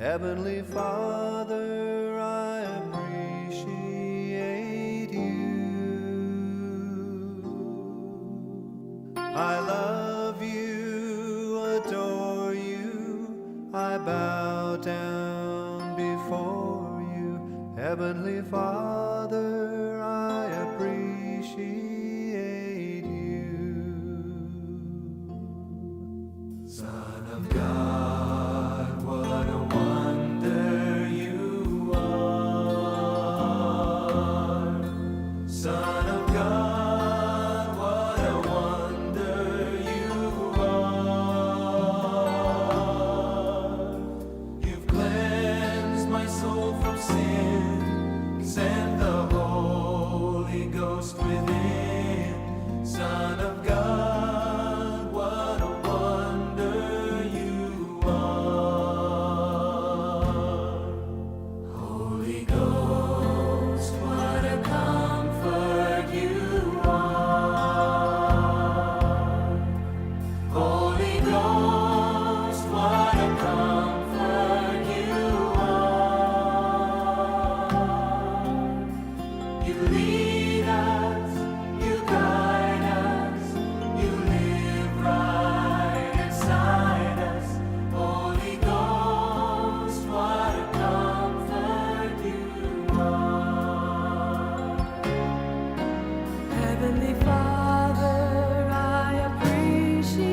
Heavenly Father, I appreciate you. I love you, adore you, I bow down before you. Heavenly Father, I appreciate you. Son of God, what a wonder you are. Son of God, what a wonder you are. You've cleansed my soul from sin, sent the Holy Ghost within. Son of God, what a wonder you are. Holy Ghost, what a comfort you are. Holy Ghost, what a comfort you are. You lead us, you guide us, you live right inside us. Holy Ghost, what a comfort you are. Heavenly Father, I appreciate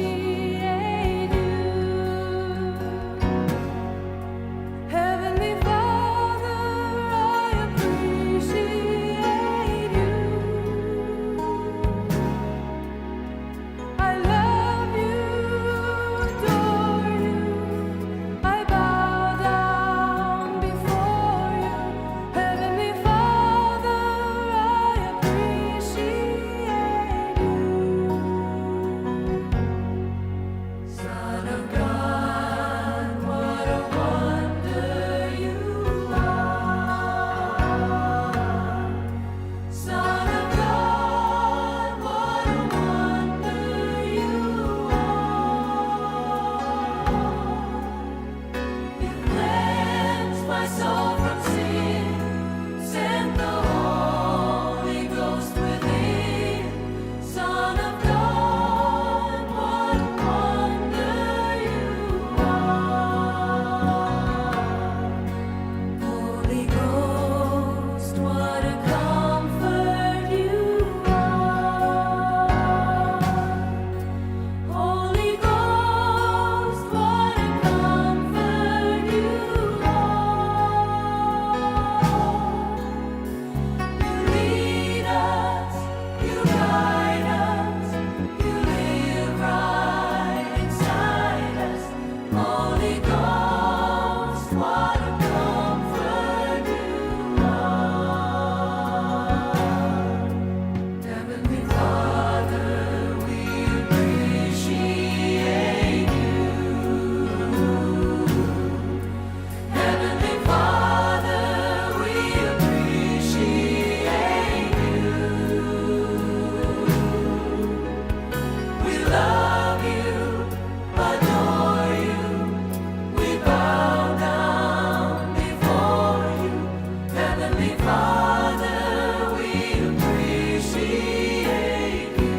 you. Heavenly Father, I appreciate you. I love you, adore you, I bow down before you. Heavenly Father, I appreciate you. Son of God, what a wonder you are. Son of God, what a wonder you are. You cleansed my soul from sin, sent the Holy Ghost within. Son of God, what a wonder you are. Holy Ghost, what a comfort you are. Holy Ghost, what a comfort you are. You lead us, you guide us, you live right inside us. Holy Ghost, what a comfort you are. Heavenly Father, we appreciate you. Heavenly Father, we appreciate you. We love you, adore you, we bow down before you. Heavenly Father, we appreciate you.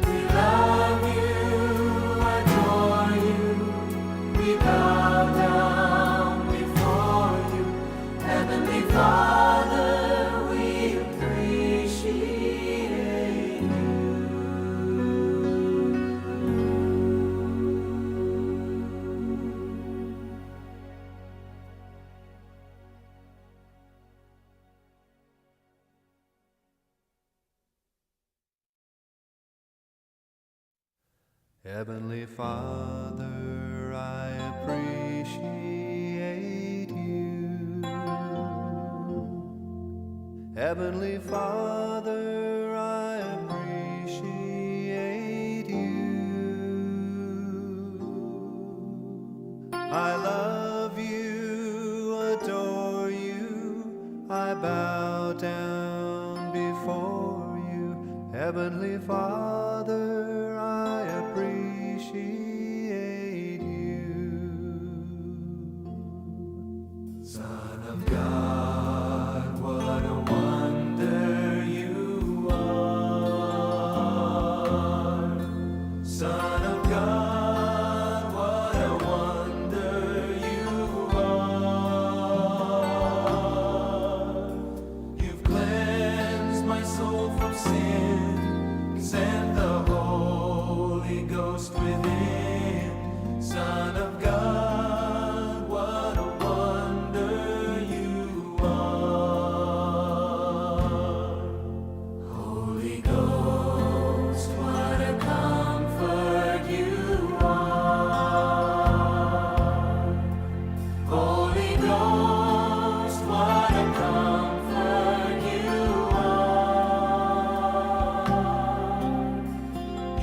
We love you, adore you, we bow down before you. Heavenly Father, we appreciate you. Heavenly Father, I appreciate you. Heavenly Father, I appreciate you. I love you, adore you, I bow down before Heavenly Father, I appreciate within. Son of God, what a wonder you are. Holy Ghost, what a comfort you are. Holy Ghost, what a comfort you are.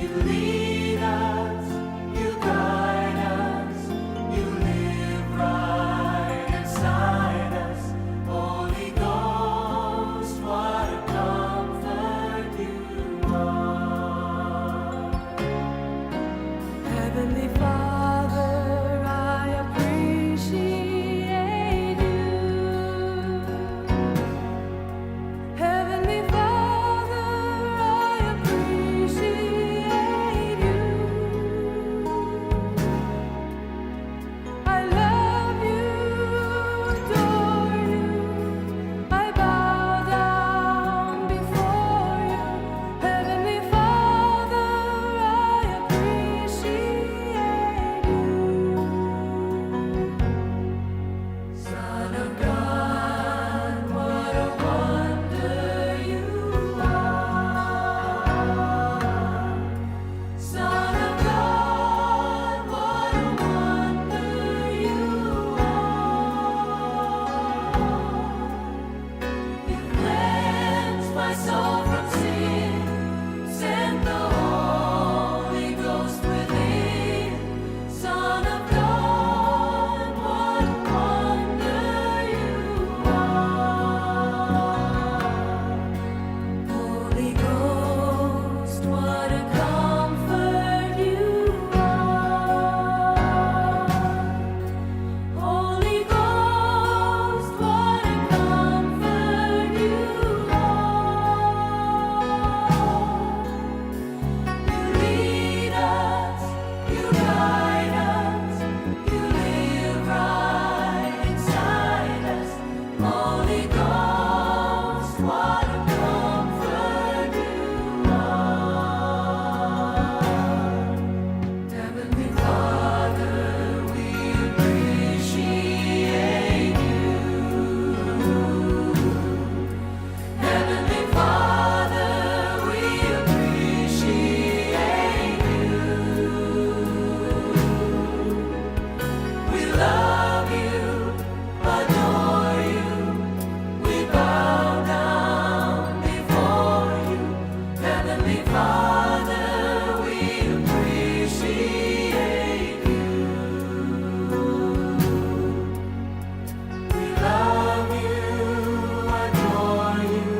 You lead us, you guide us, you live right inside us. Holy Ghost, what a comfort you are. Heavenly Father, I appreciate you. Heavenly Father, I appreciate you. I love you, adore you. I bow down before you. Heavenly Father, I appreciate you. Son of God, what a wonder you are. Son of God, what a wonder you are. You cleanse my soul from sin, send the Holy Ghost within. Son of God, what a wonder you are. Holy Ghost, what a comfort you are. Holy Ghost, what a comfort you are. You lead us, you guide us, you live right inside us. Holy Ghost, what a comfort you are. Heavenly Father, we appreciate you. Heavenly Father, we appreciate you. We love you, adore you. We bow down before you. Heavenly Father, we appreciate you. We love you, adore you.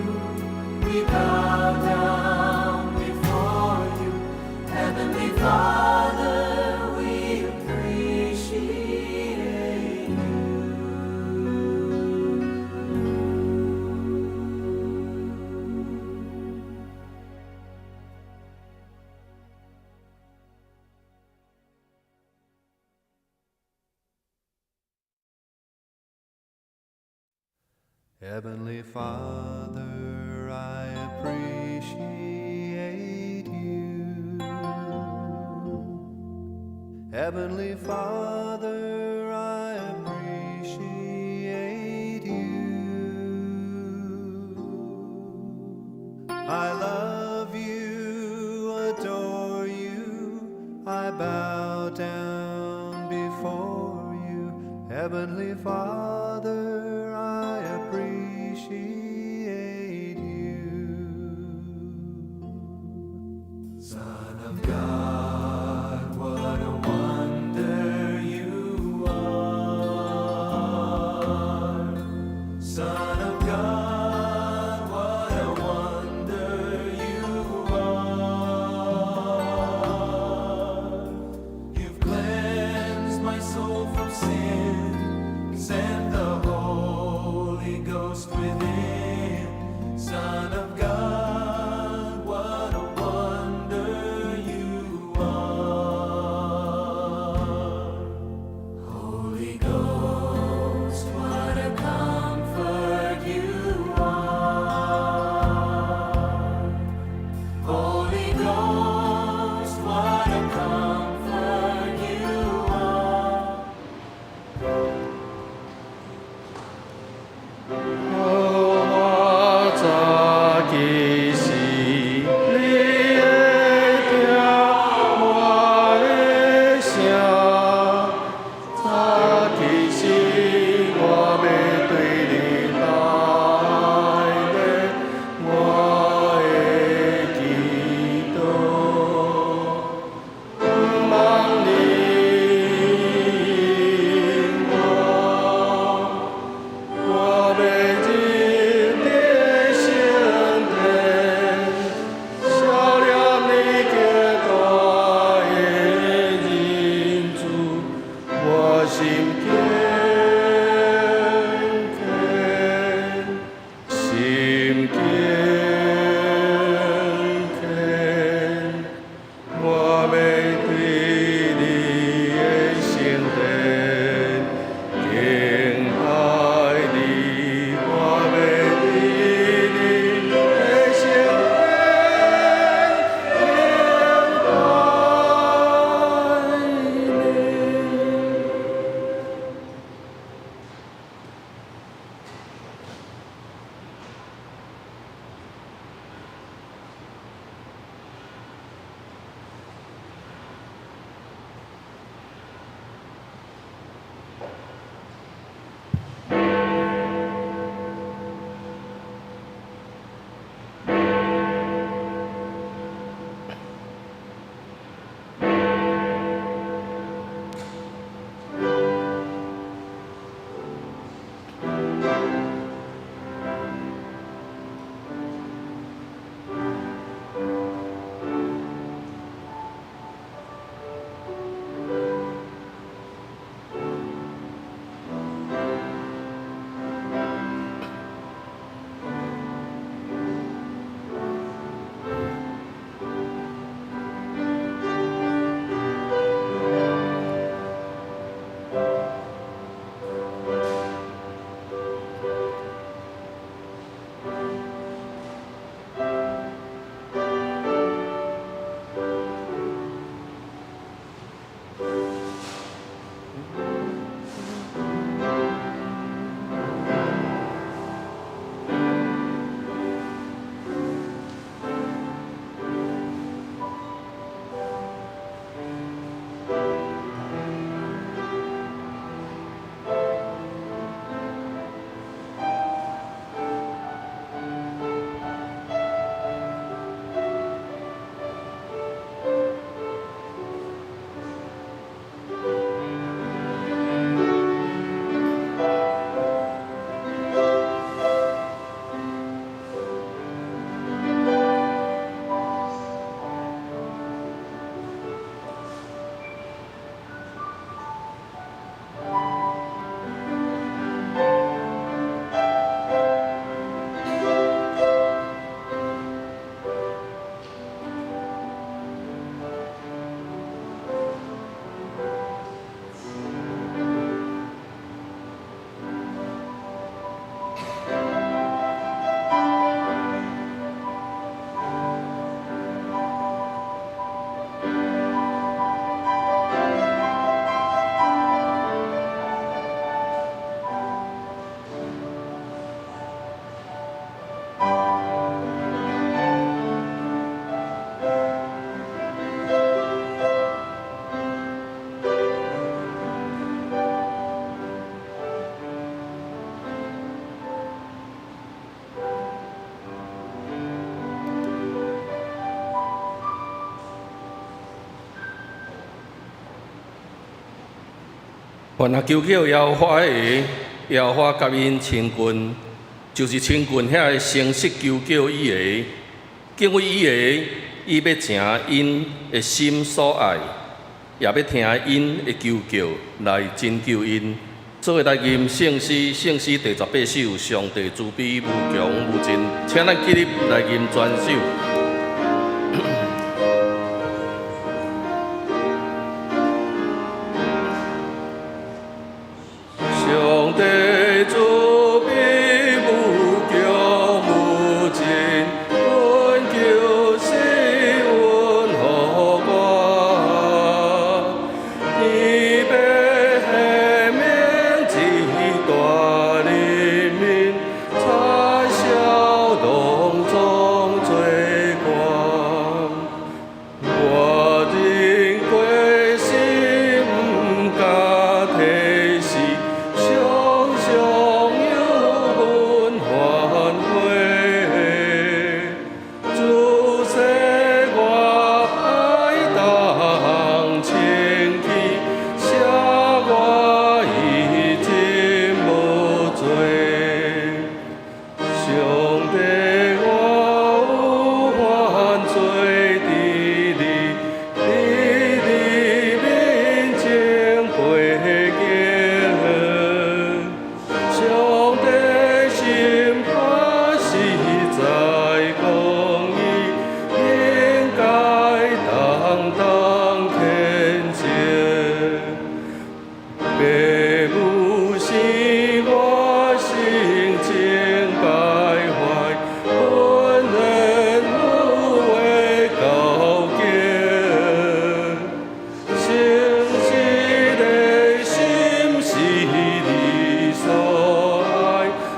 We bow down before you. Heavenly Father, we appreciate you. Heavenly Father, I appreciate you. Heavenly Father, I appreciate you. I love you, adore you. I bow down before you. Heavenly Father, I appreciate you. Son of God, what a wonder you are. Son of God, what a wonder you are. You've cleansed my soul from sin, sent the Holy Ghost within. Son of God, what a wonder you 凡那求叫耶和华的，耶和华甲因亲近，就是亲近遐个诚实求叫伊个，敬畏伊个，伊要诚因的心所爱，也要听因的求叫来真救因。做个来吟圣诗，圣诗第18首，上帝慈悲无穷无尽，请咱起立来吟全首。上帝慈悲无穷无尽，恩求施恩予我，伊要下命一大人民，彩笑浓中最光。我认过心不敢提示。常常有阮反悔，自细我爱当清气，写我已真无罪。上帝，我有犯罪伫你面前背经。上帝审判实在公义，应该当谴责。父母是我心情败坏，本人无为高敬。诚实的心是你所爱，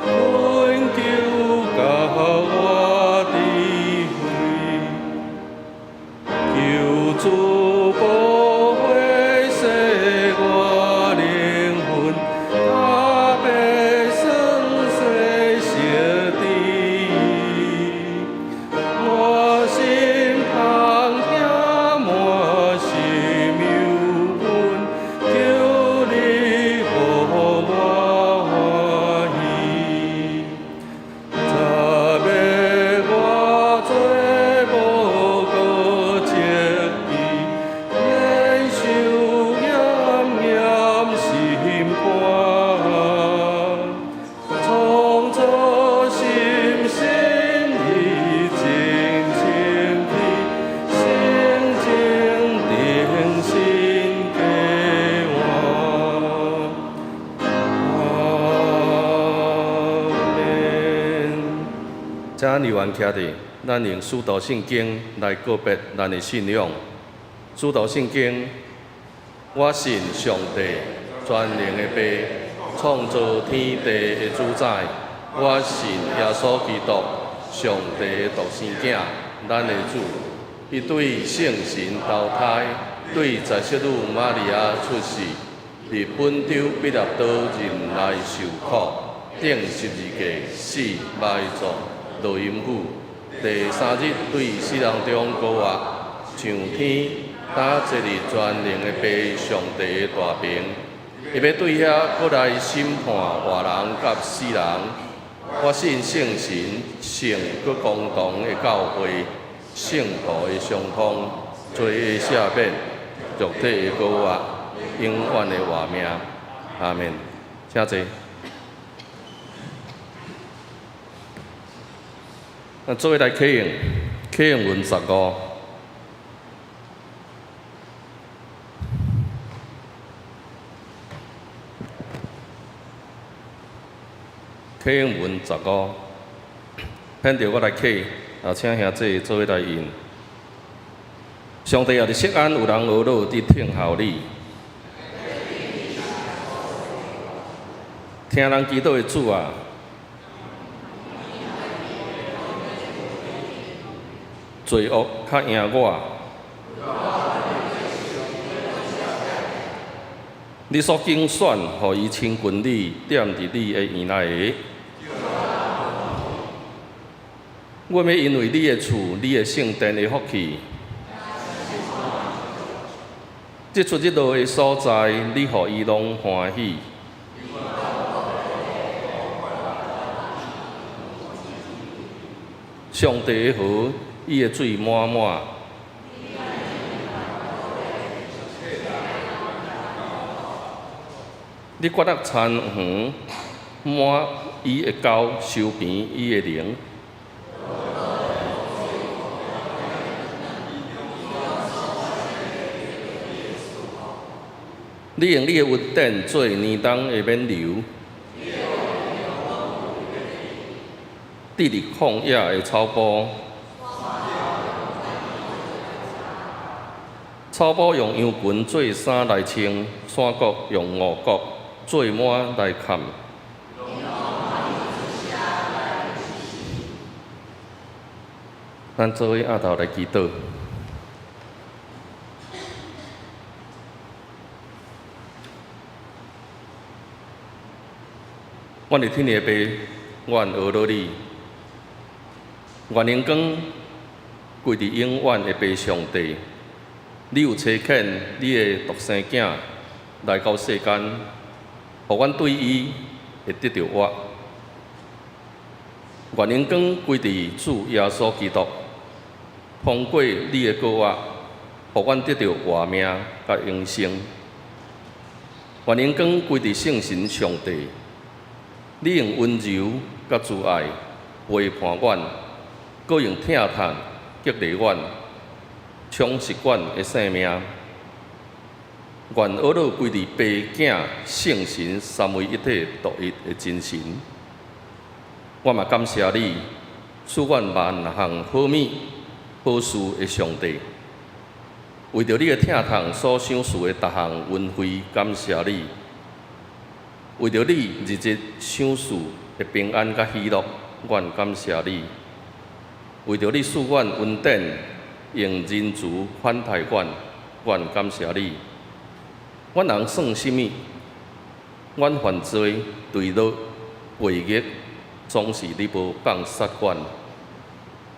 恳求教我智慧，求主保护世我灵魂，他被生死小弟。我心旁听满是忧闷，求你予我欢喜。昨夜我做无过责备，免受严严审判。创造心心意静静地，心静定心给我。阿门。请留言徛伫，咱用使徒圣经来告别咱的信仰。使徒圣经我信上帝全能的爸，创造天地的主宰。我信耶稣基督，上帝的独生囝，咱的主。伊对圣神投胎，对在色女玛利亚出世，伫本州彼拉多人来受苦，顶十字架死埋葬，落阴府。第三日对死人中高活，上天打坐伫全能的爸上帝的大屏。伊要对遐搁来审判活人甲死人。我信圣神，圣搁公堂的教会。圣徒的相通，罪的赦免，肉体的高活，永远的活命。阿门。请坐。那做伙来启用，启用文15。启用文15，pend着我来启。请兄弟做伙来引。上帝也伫锡安有人学老伫听候你，听人祈祷的主啊，罪恶较赢我。你所竞选，互伊亲近你，踮伫你的院内。我要因为你的厝、你的圣殿的福气，即出即落的所在，你互伊拢欢喜。上帝的河，伊的水满满。你决得田园，满伊的沟，收平伊的灵。你用你的恩典做年冬的冕旒，伫伫旷野的草埔，草埔用羊群做衫来穿，山谷用五谷做满来盖。咱做伙额头来祈祷。阮伫天父的爸，阮学老你，愿灵光归伫永远的爸上帝。你有差遣你的独生囝来到世间，互阮对伊会得到活。愿灵光归伫主耶稣基督，通过你的膏活，互阮得到活命甲永生。愿灵光归伫圣神上帝。你用温柔甲慈爱陪伴阮，搁用疼痛激励阮，充实阮的生命。愿学老归伫爸、囝、圣神三位一体独一的真神。我嘛感谢你，赐阮万项好物、好事的上帝。为着你的疼痛所想事的逐项恩惠，感谢你。为着你日日想事的平安甲喜乐，愿感谢你；为着你赐阮恩典，用仁慈款待阮，愿感谢你。阮人算什么？阮犯罪、堕落、悖逆，总是你无放杀阮。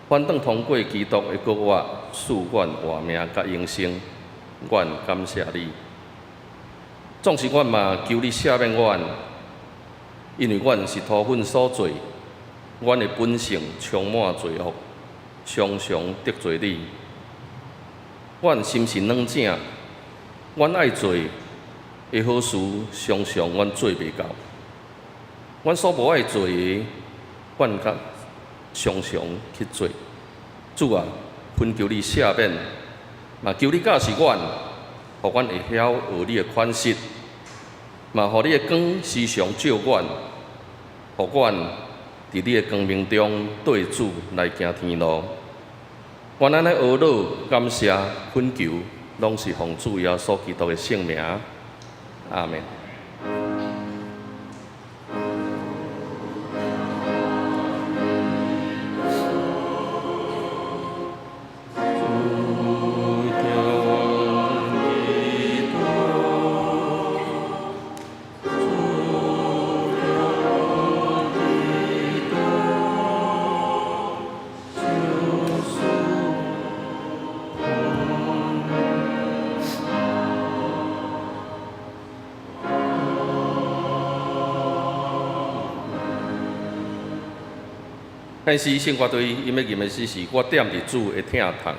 反倒通过基督的膏活，赐阮活命甲永生，愿感谢你。总是阮嘛求你赦免阮，因为阮是土粉所做，阮的本性充满罪恶，常常得罪你。阮心是软正，阮爱做的好事，常常阮做袂到。阮所无爱做的，阮甲常常去做。主啊，恳求你赦免，嘛求你教示阮，互阮会晓学你的款式，嘛互你的光时常照阮，互阮伫你的光明中对主来行天路。愿咱来学老感谢恳求，拢是奉主耶稣基督的圣名，阿门。但是圣歌队因要吟的诗是我踮伫主的疼痛。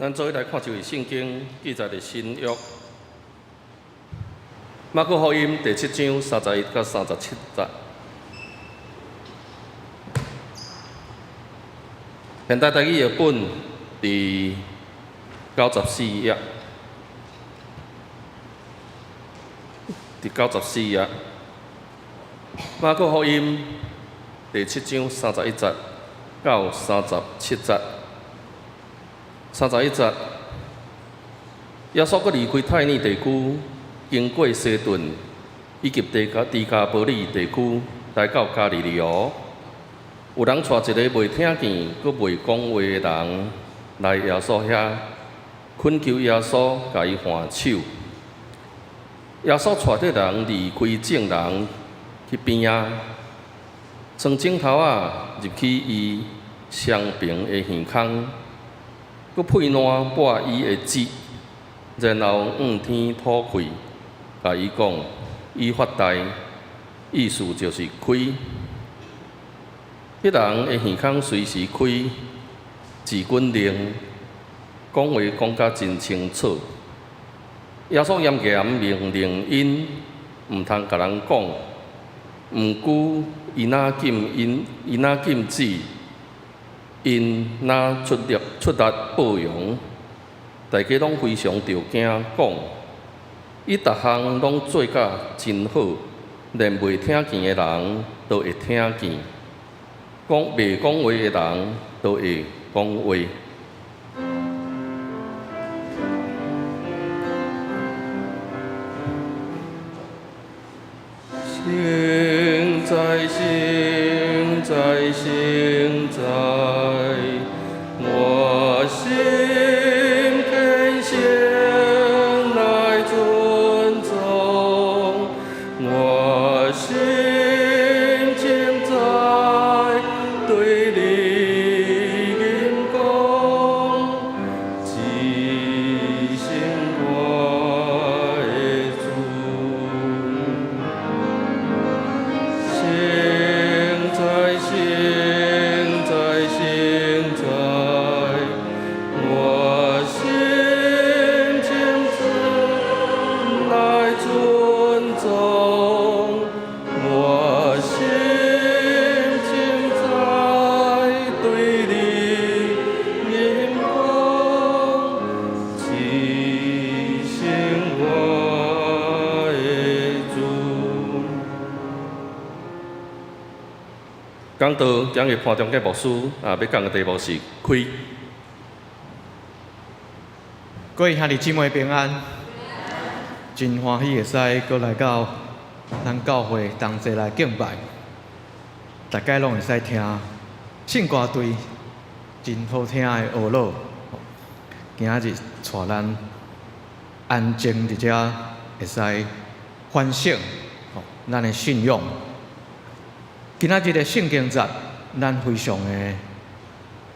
咱做伙来看一位圣经记载的新约，马可福音第7章31到37节。现代台语译本第94页，第94页，马可福音第7章31节到37节。31节，耶稣阁离开泰尼地区，经过西顿以及迪加波利地区，来到加利利河。有人带一个袂听见、阁袂讲话的人来耶稣遐，恳求耶稣甲伊还手。耶稣带着人离开众人去边仔，从镜头入去伊双边的耳孔。佮配烂拨伊的舌，然后天吐气，甲伊讲：伊发呆，意思就是开。迄人的耳孔随时开，字滚灵，讲话讲甲真清楚。耶稣严严命令因，毋通甲人讲，毋久伊若禁止。因若出力报扬，大家拢非常着惊，讲伊逐项拢做甲真好，连袂听见的人都会听见，袂讲话的人都会讲话。行在，行在，行在，我心更先来尊重，我心情在对你因公，即心我的主。行在，行在，行在，我心情来尊重，我心情在对你因公，即心我的主。讲到今日盘中嘅牧师要讲嘅题目是开。各位兄弟姊妹平安，真欢喜会使过来到咱教会同齐来敬拜，大家拢会使听圣歌队真好听的学乐。今仔日带咱安静伫遮会使反省咱的信仰。今仔日的圣经节，咱非常的，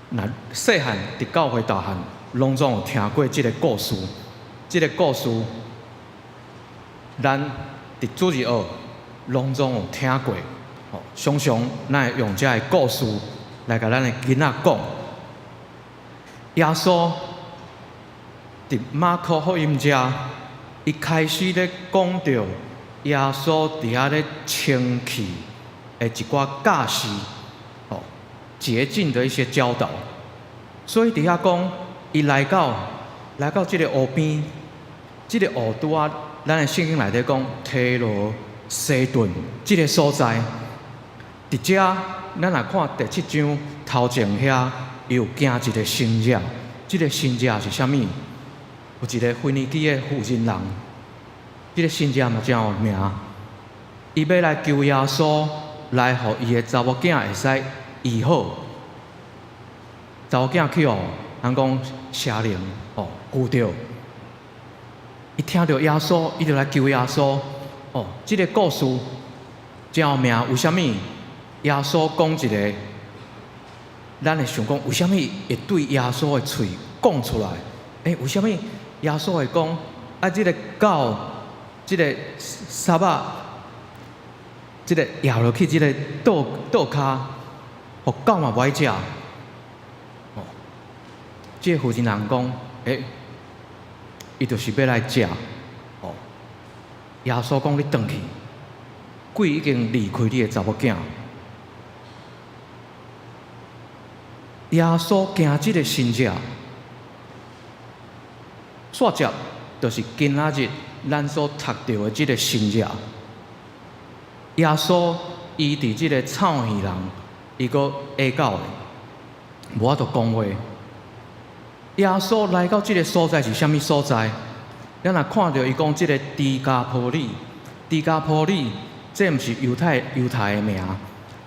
若细汉伫教会大汉，拢总有听过即个故事。即个故事，咱伫主日学拢总有听过。常常咱会用这个故事来甲咱的囡仔讲。耶稣伫马可福音遮，伊开始咧讲到耶稣伫遐咧清气的一寡教示，洁净的一些教导。所以伫遐讲，伊来到即个湖边，即个湖拄啊，咱的圣经内底讲提罗西顿即个所在。伫遮，咱来看第7章头前遐，伊有行一个神者，即个神者是啥物？有一个腓尼基的妇人人，即个神者嘛真有名。伊要来求耶稣来，互伊的查某囝会使医好。查某囝去人讲邪灵cứu着。伊听到耶稣，伊就来求耶稣。即个故事真有名，为虾米？耶稣讲一个，咱会想讲，为虾米会对耶稣的嘴讲出来？为虾米耶稣会讲即个狗，即个沙巴，即个摇落去，即个倒骹，互狗嘛不爱食。即个妇人人讲，伊就是要来食。耶稣讲你转去，鬼已经离开你的查某囝。耶稣行即个神者，煞接就是今仔日咱所读到的即个神者。耶稣伊伫即个草园人，伊个下狗的，无法度讲话。耶稣来到即个所在是啥物所在？咱若看到伊讲即个迪加波利，迪加波利，这毋是犹太的名，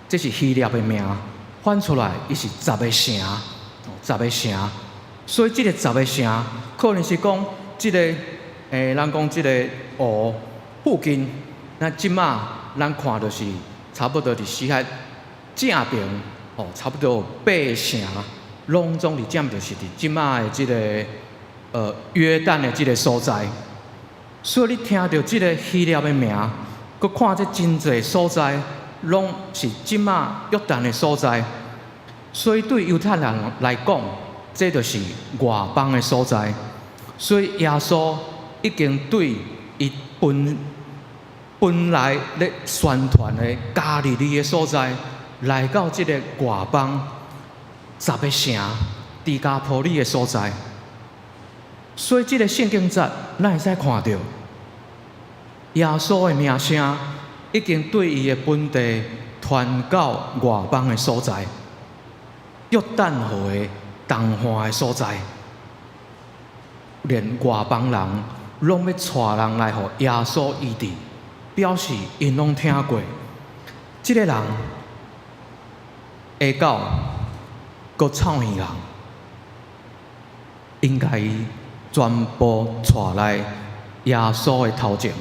这是希腊的名，翻出来伊是10个城，10个城。所以即个10个城，可能是讲即个人讲即个湖附近，咱即马咱看就是差不多伫死海正边，差不多8城，拢总伫占就是伫即马的即个约旦的即个所在。所以你听到即个希腊的名，佮看这真侪所在，拢是即马约旦的所在。所以对犹太人来讲，这就是外邦的所在。所以耶稣已经对伊本来咧宣传的加利利的所在，来到即个外邦10个城迪加波利的所在。所以即个圣经节，咱会使看到耶稣的名声已经对伊的本地传到外邦的所在，约旦河的东岸的所在，连外邦人拢要带人来，互耶稣医治。表示因拢听过，即个人下狗，搁臭耳人，应该全部带来耶稣的头前。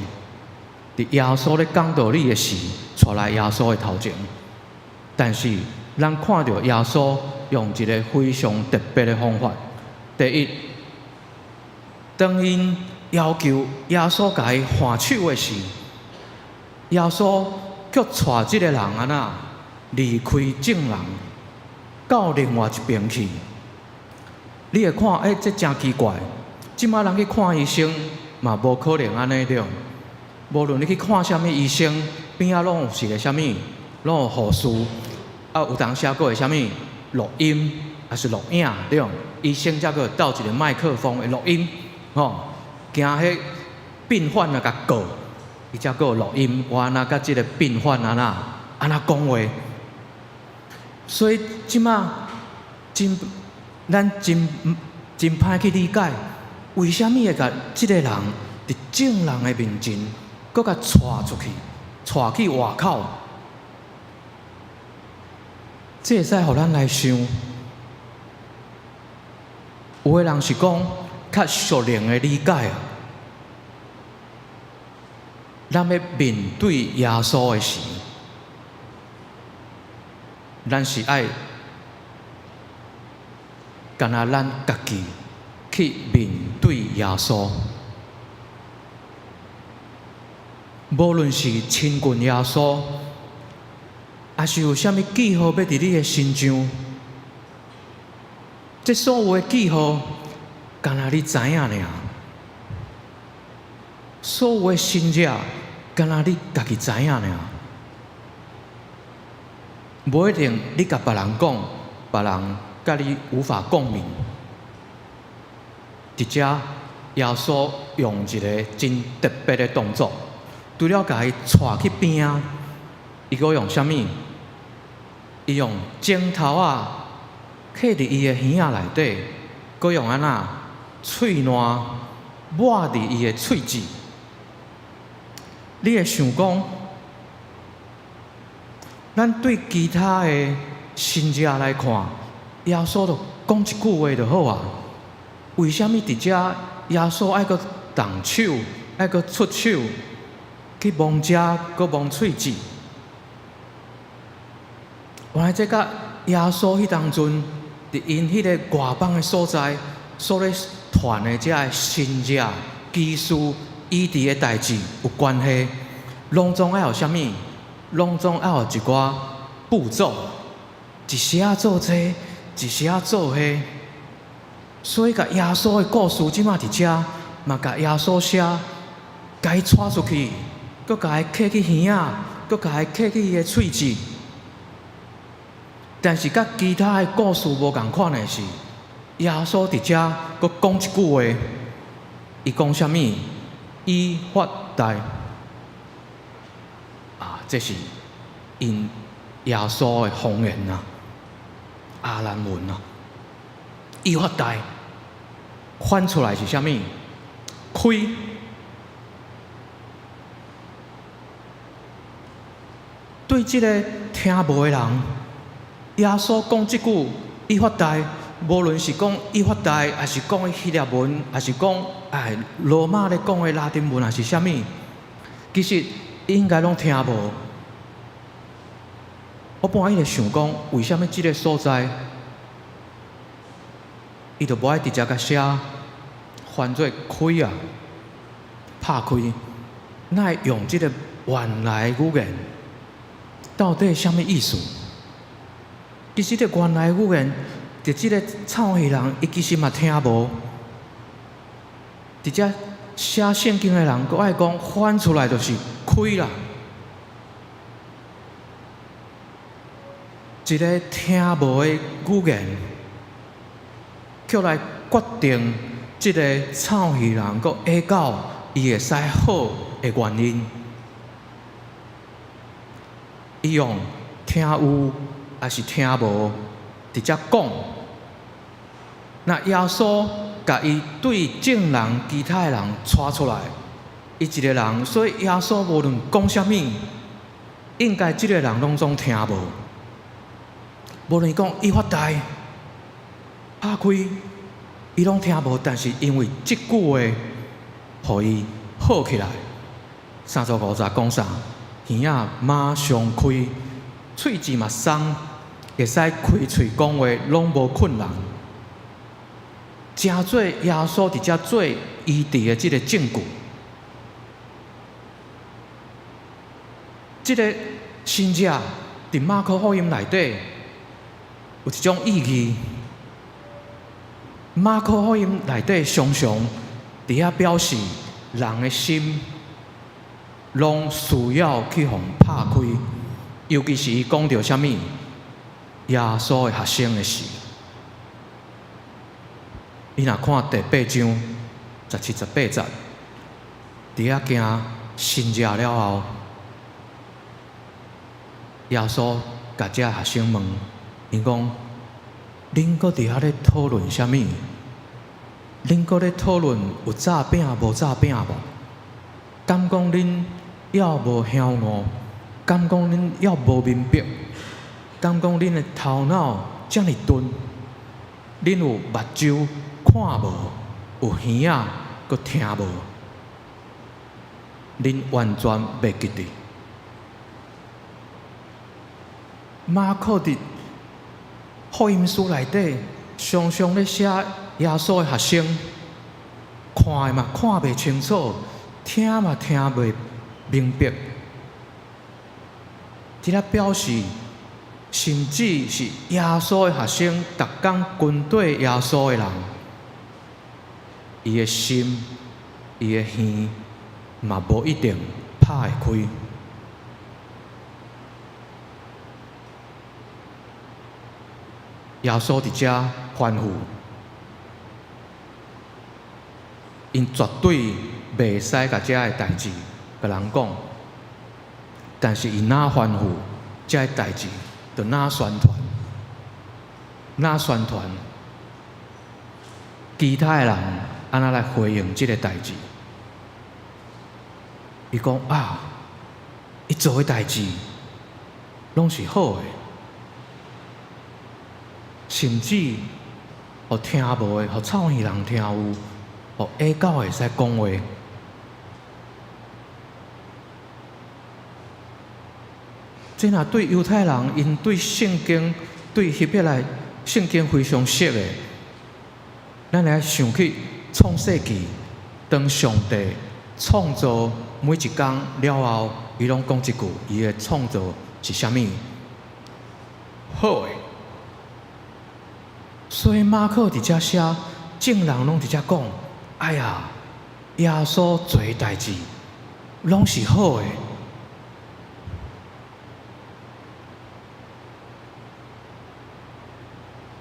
伫耶稣咧讲道理的时，带来耶稣的头前。但是，咱看到耶稣用一个非常特别的方法。第一，当因要求耶稣甲伊还手的时，耶稣却带即个人安那离开众人，到另外一边去。你会看，这真奇怪。即摆人去看医生，嘛无可能安尼对。无论你去看啥物医生，边仔拢有是个啥物，拢有护士，有当时佫会啥物录音，还是录影对。医生才佫斗一个麦克风的录音，惊迄病患啊甲告，伊才佫有录音，我安那甲即个病患安那讲话。所以即摆咱真歹去理解，为虾米会甲即个人伫众人的面前，佫甲带出去，带去外口？这会使互咱来想。有的人是讲较熟练的理解啊，咱要面对耶稣的时，咱是爱干那咱家己去面对耶稣。无论是亲近耶稣，还是有啥物记号要伫你的心上。这所有的记号，敢若你知影尔。所有的信者，敢若你家己知影尔。无一定你甲别人讲，别人甲你无法共鸣。伫遮，耶稣用一个真特别的动作，除了甲伊带去边仔，伊阁用啥物？伊用枕头啊。刻伫伊的耳仔内底，佮用安那喙烂抹伫伊的喙齿。你会想讲，咱对其他的信者来看，耶稣就讲一句话就好啊。为什么伫遮耶稣爱佮动手，爱佮出手去摸遮，佮摸喙齿？原来这甲耶稣迄当阵。伫因迄个外邦的所在，所咧传的遮个信者、技术、医治的代志有关系，拢总爱有啥物？拢总爱有一寡步骤，一时仔做这，一时仔做迄。所以，甲耶稣的故事即马伫遮，嘛甲耶稣写，甲伊带出去，佮甲伊刻去耳仔，佮甲伊刻去伊的喙齿。但是，甲其他的故事无共款的是，耶稣伫遮佫讲一句话，伊讲啥物？以法代啊，这是因耶稣的方言啊，阿兰文啊。以法代翻出来是啥物？开。对即个听无的人。耶稣讲即句以法代，无论是讲以法代，还是讲希腊文，还是讲罗马咧讲的拉丁文，还是啥物，其实应该拢听无。我本来伊就想讲，为什么即个所在，伊就无爱直接甲写翻做开啊，拍开，那用即个原来语言，到底啥物意思？其实，这原来语言，就即个臭耳人，伊其实嘛听无。伫遮写圣经的人，佫爱讲翻出来就是开啦。一个听无的语言，却来决定即个臭耳人佫下到伊会使好的原因。伊用听有。还是听无，直接讲。那耶稣甲伊对众人、其他的人带出来，伊一个人，所以耶稣无论讲啥物，应该即个人拢总听无。无论伊讲伊发大、拍开，伊拢听无。但是因为即句话，互伊好起来。35讲啥？耳仔马上开，喙舌嘛松，会使开喙讲话，拢无困难。真做耶稣伫遮做医治的即个证据。即个新者伫马可福音内底有一种意义。马可福音内底常常伫遐表示人的心，拢需要去互拍开，尤其是伊讲到啥物耶稣的学生的事。伊若看第8章17、18节，伫遐行新者了后，耶稣甲遮学生问，伊讲：恁搁伫遐咧讨论啥物？恁搁咧讨论有诈饼无诈饼无？敢讲恁要无晓悟？敢讲恁要无明白？敢讲恁的头脑遮尔钝？恁有目睭看无？有耳仔搁听无？恁完全袂记得。马可伫福音书内底常常咧写耶稣的学生，看嘛看袂清楚，听嘛听袂明白。即个表示，甚至是耶稣的学生，逐工跟对耶稣的人，伊的心、伊的耳嘛无一定拍会开。耶稣伫遮吩咐，因绝对袂使甲遮个代志甲人讲，但是伊哪吩咐，遮个代志就哪宣传，哪宣传，其他的人安怎来回应即个代志？伊讲啊，伊做的代志拢是好的。甚至，互听无的，互臭耳人听有，互下狗会使讲话。这若对犹太人，因对圣经、对希伯来圣经非常熟的，咱来想起创世纪，当上帝创造每一工了后，伊拢讲一句：伊的创造是啥物？好的。所以马可伫遮写，众人拢伫遮讲：哎呀，耶稣做代志拢是好的，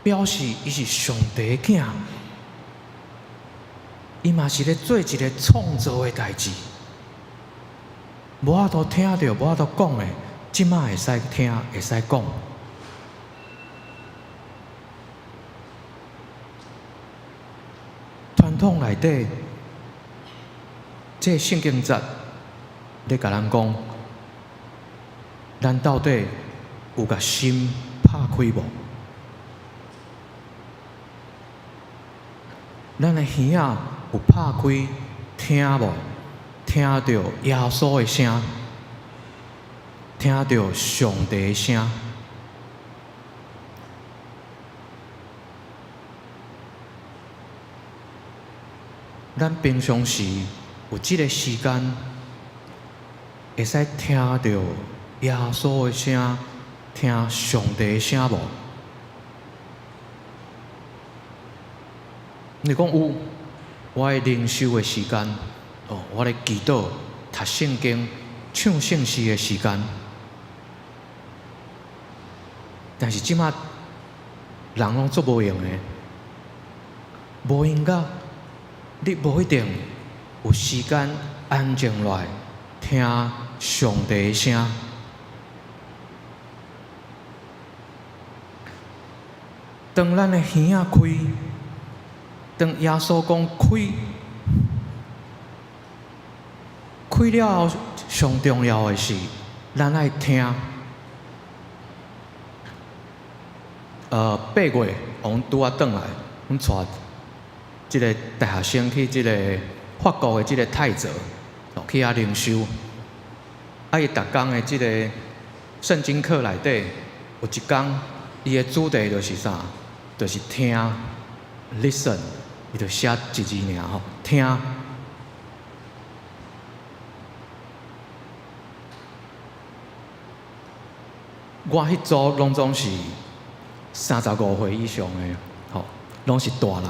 表示伊是上帝的囝，伊嘛是咧做一个创造的代志。无法度听着，无法度讲的，即马会使听，会使讲。传统内底，这圣经节咧甲咱讲，咱到底有甲心拍开无？咱的耳仔有拍开听无？听到耶稣的声，听到上帝的声。咱平常时有即个时间，会使听到耶稣的声，听上帝的声无？你讲有，我的灵修的时间，我咧祈祷、读圣经、唱圣诗的时间。但是即马人拢做无用的，无音乐。你无一定有时间安静落来听上帝的声。当咱的耳仔开，当耶稣讲开，开了后，上重要的是，咱爱听。8月，我们拄啊转来，阮带即个大学生去即个法国的即个泰泽，去遐灵修。伊逐工的即个圣经课内底，有一工，伊的主题就是啥？就是听 ，listen， 伊就写一字尔吼，听。我迄组拢总是35岁以上的，吼，拢是大人。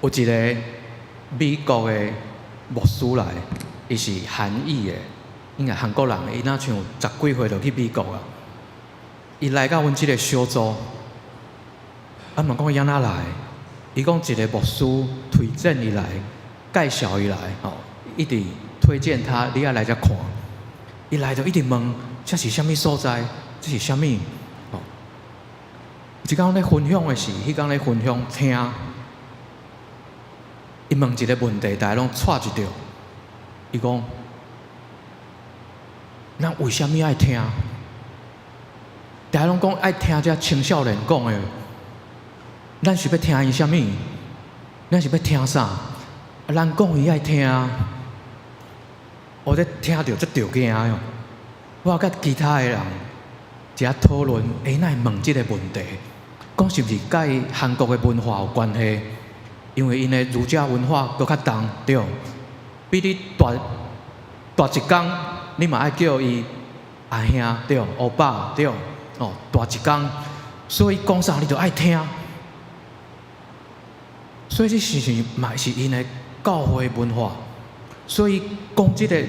有一个美国的牧师来，伊是韩裔的，应该韩国人的，伊若像10几岁就去美国啊。伊来到阮即个小组，问讲伊安怎来？伊讲一个牧师推荐伊来，介绍伊来，吼，一直推荐他，你要来遮看。伊来就一直问，这是啥物所在？这是啥物？吼，一工咧分享的是，迄工咧分享听。伊问一个问题，大家拢错一着。伊讲：咱为什么爱听？大家拢讲爱听这青少年讲的，咱是要听伊啥物？咱是要听啥？咱讲伊爱听，我咧听着足着惊哟。我甲其他的人一下讨论，哪会问即个问题？讲是毋是甲伊韩国的文化有关系？因为因的儒家文化搁较重，对，比你大一工，你嘛爱叫伊阿兄，对，欧巴，对，哦，大一工，所以讲啥你就爱听。所以这事情嘛是因的教会文化，所以讲即个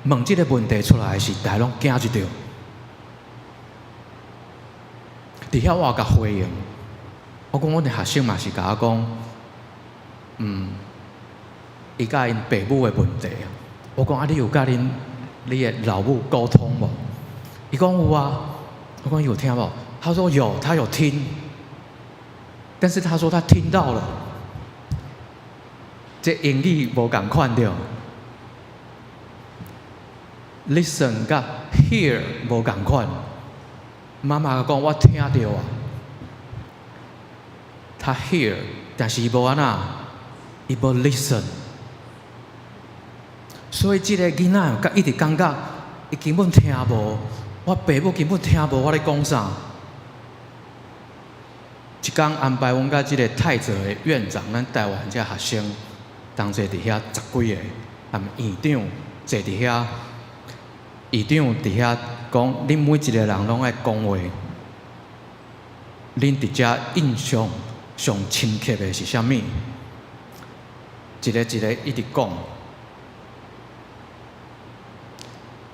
问即个问题出来是大家拢惊一跳。伫遐我甲回应，我讲阮的学生嘛是甲我讲。伊甲因爸母的问题，我讲啊，你有甲你的老母沟通无？伊讲有啊，我讲有听无？他说有，他有听，但是他说他听到了，这英语无共款着 ，listen 甲 hear 无共款。妈妈讲我听到啊，他 hear， 但是伊无安那。伊无 listen， 所以即个囡仔一直感觉伊根本听无，我爸母根本听无我咧讲啥。一工安排阮甲即个泰泽的院长，咱台湾遮学生，同齐伫遐10几个，含院长坐伫遐，院长伫遐讲，恁每一个人拢爱讲话，恁伫遮印象上深刻的是啥物？一个一直讲，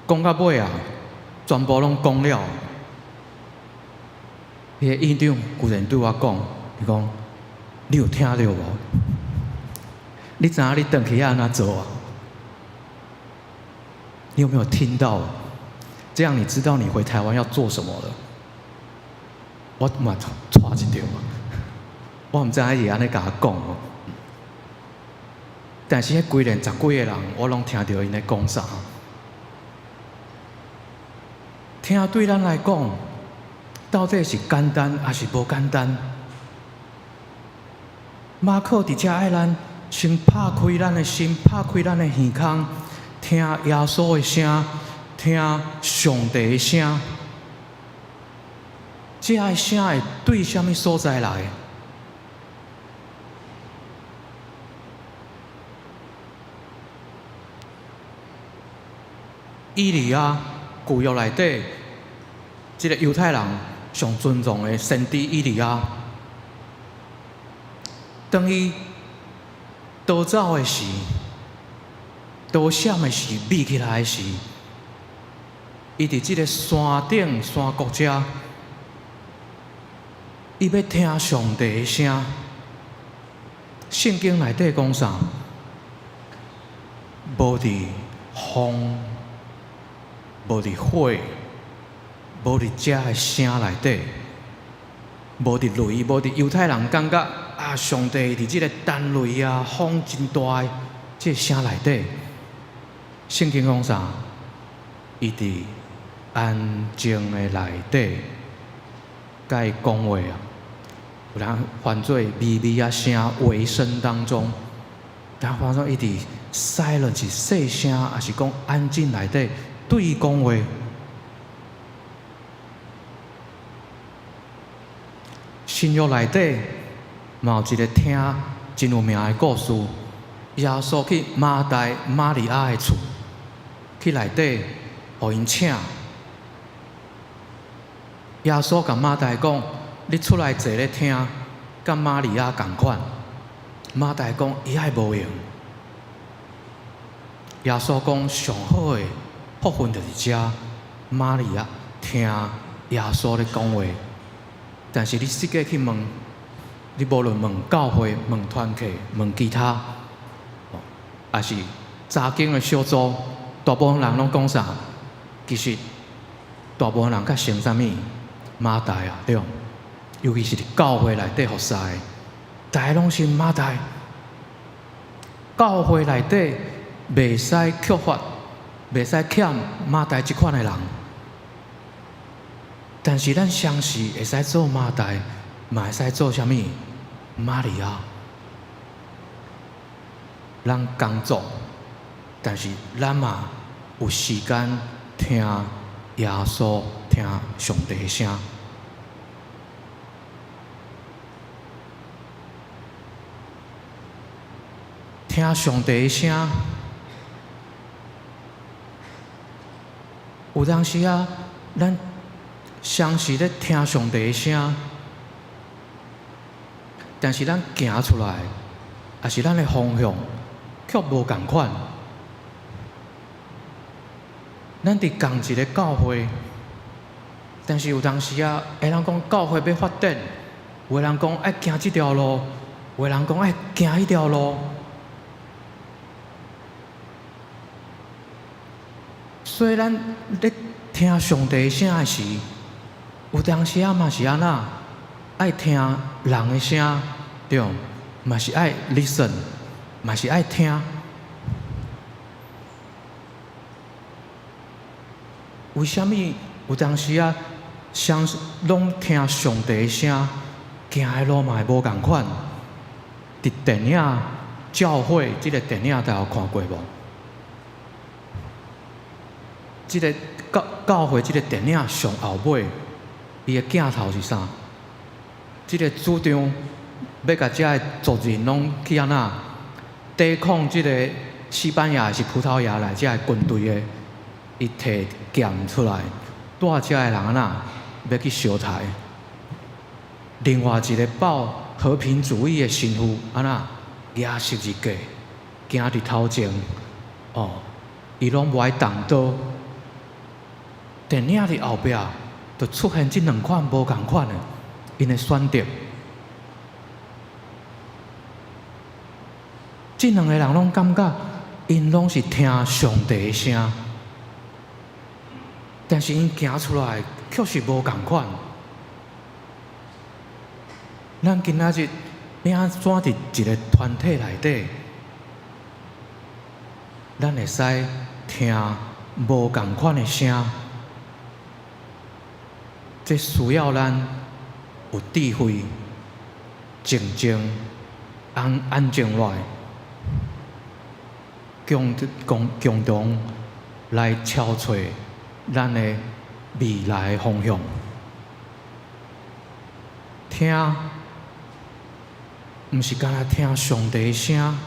讲到尾啊，全部拢讲了。迄个院长居然对我讲，伊讲：你有听到无？你知影你回去要安怎做啊？你有没有听到？这样你知道你回台湾要做什么了？我嘛错一条，我毋知影伊安尼甲我讲哦。但是迄规连10几个人，我拢听到因咧讲啥。听对咱来讲，到底是简单还是无简单？马可伫遮爱咱先拍开咱的心，拍开咱的耳孔，听耶稣的声，听上帝的声。这个声会对什么所在来？以利亚旧约内底，即个犹太人上尊重的先知以利亚，当伊逃走的时，逃闪的时，秘起来的时，伊伫即个山顶山谷遮，伊要听上帝的声。圣经内底讲啥？无伫风。无伫火，无伫遮的声内底，无伫雷，无伫犹太人感觉啊，上帝伫即个单雷啊、风真大的即个声内底，圣经讲啥？伊伫安静的内底，甲伊讲话啊。有人犯做咪咪啊声回声当中，但发现伊伫 silent 是细声，还是讲安静内底对伊讲话？新约内底嘛有一个听真有名的故事，耶稣去马大玛利亚的厝，去内底互因请。耶稣甲马大讲：“你出来坐咧听，甲玛利亚共款。”马大讲：“伊爱无用。”耶稣讲：“上好的福分就是遮，玛利亚听耶稣咧讲话。但是你实际去问，你无论问教会、问团契、问其他，还是查经的小组，大部分人拢讲啥？其实大部分人较信啥物？马大啊，对。尤其是伫教会内底服侍，大家拢信马大。教会内底袂使缺乏，袂使欠马大即款的人。但是咱相识会使做马大，嘛会使做啥物？玛利亚。咱工作，但是咱嘛有时间听耶稣、听上帝的声。听上帝的声，有当时啊，咱相时咧听上帝的声，但是咱行出来，也是咱的方向，却无共款。咱伫同一个教会，但是有当时啊，有人讲教会要发展，有人讲爱行这条路，有人讲爱行迄条路。所以咱咧听上帝的声的时，有当时啊嘛是安那，爱听人的声，对，嘛是爱 listen， 嘛是爱听。为虾米有当时啊，拢听上帝的声，行的路嘛会无共款？伫电影《教会》这个电影，大家有看过无？这个教会这个电影上后尾，伊的镜头是啥？这个主张要甲遮的族人拢去安那抵抗这个西班牙还是葡萄牙来遮的军队的，伊摕剑出来，带遮的人安那要去烧台。另外一个抱和平主义的神父安那举十字架，行伫头前，伊拢无爱动刀。电影的后壁，就出现这两款无共款的，因的选择。这两个人拢感觉，因拢是听上帝的声，但是因行出来却是无共款。咱今仔日要安怎伫一个团体内底，咱会使听无共款的声？这需要咱有智慧、静静、安静落来，共同来敲找咱的未来的方向。听，毋是干那听上帝的声，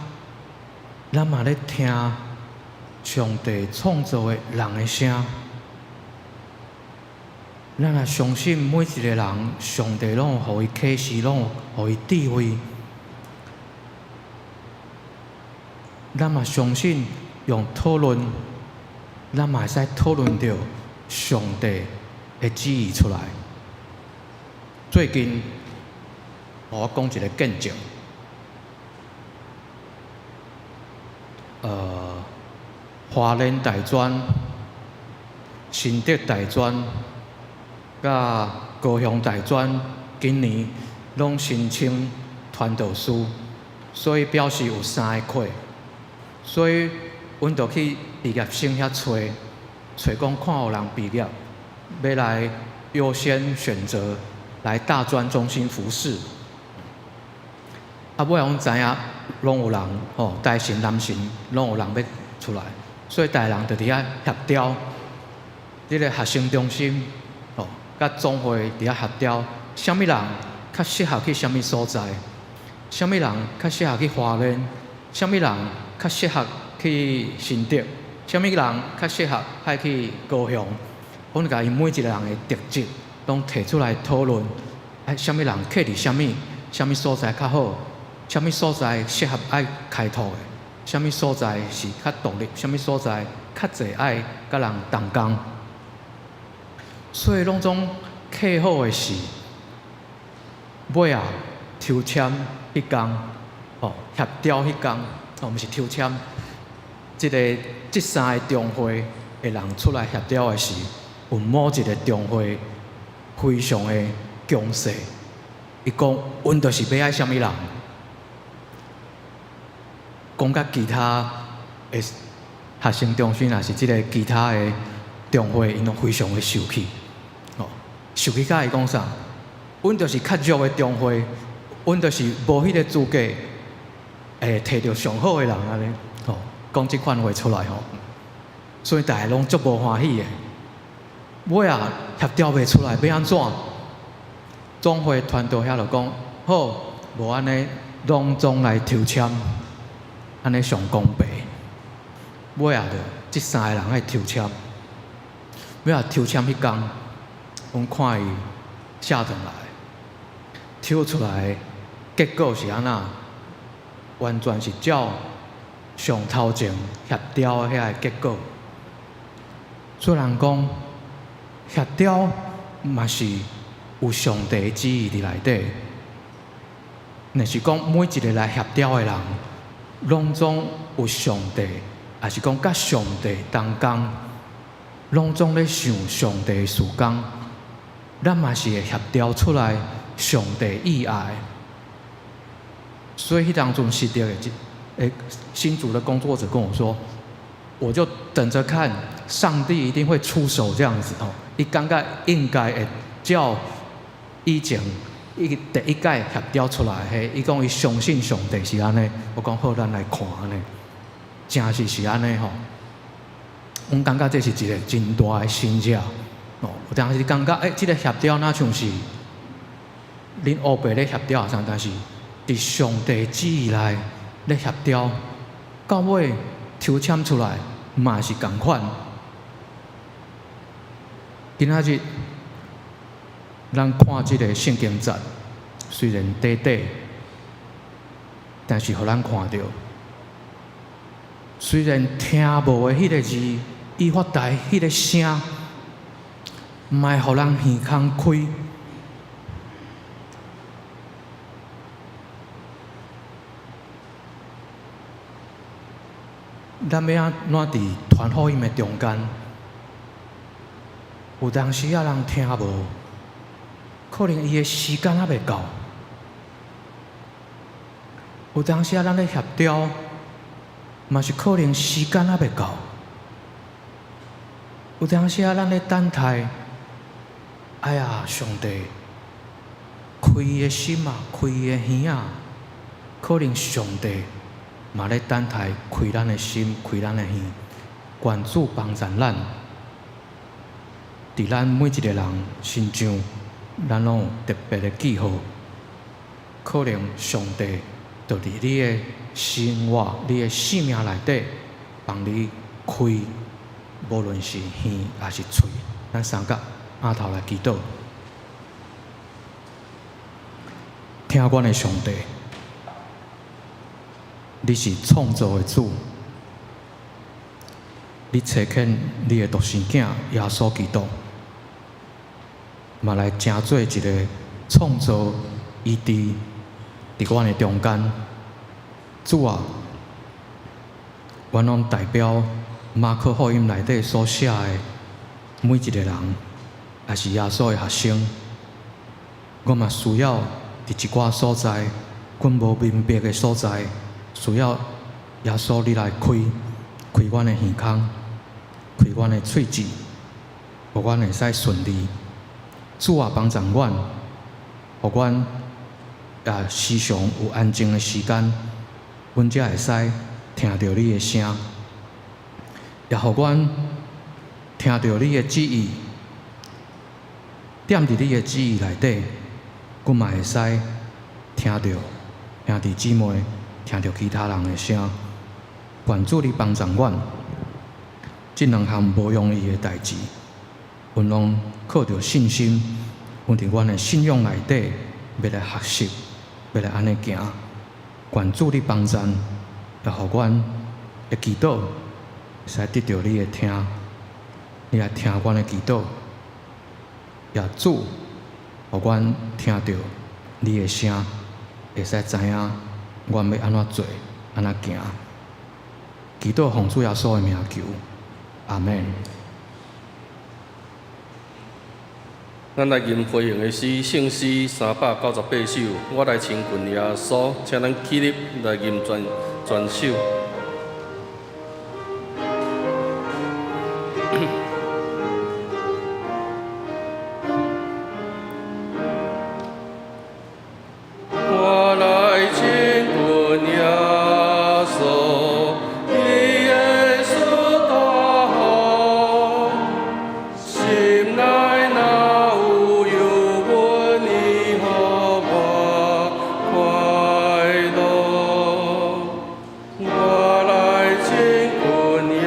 咱嘛咧听上帝创造的人的声。咱也相信每一个人，上帝拢有予伊启示，拢有予伊智慧。咱嘛相信用讨论，咱嘛会使讨论到上帝的旨意出来。最近，我讲一个见证，花莲大专、新竹大专。甲高雄大专今年拢申请传道书，所以表示有3个课。所以阮就去毕业生遐找讲看有人毕业，要来优先选择来大专中心服侍。尾阮知影，拢有人大神、男神，拢有人要出来，所以大人就伫遐协调，即个学生中心甲总会伫遐协调，啥物人较适合去啥物所在，啥物人较适合去花莲，啥物人较适合去新竹，啥物人较适合爱去高雄。阮甲伊每一个人的特质拢摕出来讨论，啥物人客伫啥物所在较好。啥物所在适合爱开拓的？啥物所在是较独立？啥物所在较侪爱甲人同工？所以拢总客好的是，尾啊抽签迄天，协调迄天，毋是抽签。即三个中会的人出来协调的是，有某一个中会非常的强势，伊讲，阮就是要爱啥物人。讲甲其他的学生中心，也是即个其他的中会，因拢非常的受气。受气甲伊讲啥？阮就是较弱的中会，阮就是无迄个资格，摕到上好的人安尼。讲即款话出来所以大家拢足无欢喜的。尾啊协调袂出来，要安怎？总会团队遐就讲好，无安尼拢总来抽签。安尼上公平，尾啊着即三个人爱抽签，尾啊抽签迄天，阮看伊写转来，抽出来结果是安那，完全是照上头前协调的遐个结果。虽然讲协调嘛是有上帝的旨意伫内底，若是讲每一个来协调的人。拢总有上帝，也是讲甲上帝同工，拢总咧想上帝的事工，咱嘛是会协调出来上帝意爱。所以迄当阵是的新主的工作者跟我说，我就等着看上帝一定会出手这样子伊感觉应该会照以前。第一届协调出来，伊讲伊相信上帝是安尼，我讲好，咱来看安尼，真是安尼阮感觉这是一个真大的新者有当时感觉即个协调哪像是恁黑白咧协调啥，但是伫上帝旨意内咧协调，到尾抽签出来嘛是共款。今仔日。咱看即个圣经节，虽然短短，但是互咱看到，虽然听无的迄个字，伊发台迄个声，毋爱互人耳孔开。咱要安怎伫传福音的中间，有当时啊人听无。可能伊的时间还袂够，有当时啊，咱咧协调，嘛是可能时间还袂够。有当时啊，咱咧等待，哎呀，上帝开伊的心啊，开伊的耳啊，可能上帝嘛咧等待开咱的心，开咱的耳，关注帮助咱，伫咱每一个人身上。咱拢有特别的记号，可能上帝就伫你的生活、你的生命内底，帮你开，无论是耳还是嘴，咱三甲额头来祈祷。听阮的上帝，你是创造的主，你差遣你的独生囝耶稣基督。嘛来成做一个创造伊伫阮的中间，主啊，阮拢代表马可福音内底所写的每一个人，也是耶稣的学生，我嘛需要伫一寡所在，阮无明白的所在，需要耶稣你来开，开阮的耳孔，开阮的喙舌，互阮会使顺利。主啊，帮助阮，互阮也时常有安静的时间，阮才会使听到你的声，也互阮听到你的旨意，踮伫你的旨意内底，阮嘛会使听到兄弟姊妹，听到其他人的声。愿主你帮助阮，这两项无容易的代志，阮拢靠着信心，阮伫阮的信仰内底要来学习，要来安尼行。愿主你帮助，也互阮的祈祷会使得到你的听，你来听阮的祈祷，也主互阮听到你的声，会使知影阮要安怎做，安怎行。祈祷奉主耶稣的名求，阿门。咱来吟回应的诗，圣诗398首。我来亲近耶稣，请咱起立来吟全首。我来亲近耶稣，以耶稣大好，心内若有忧闷，你互我快乐。我来亲近耶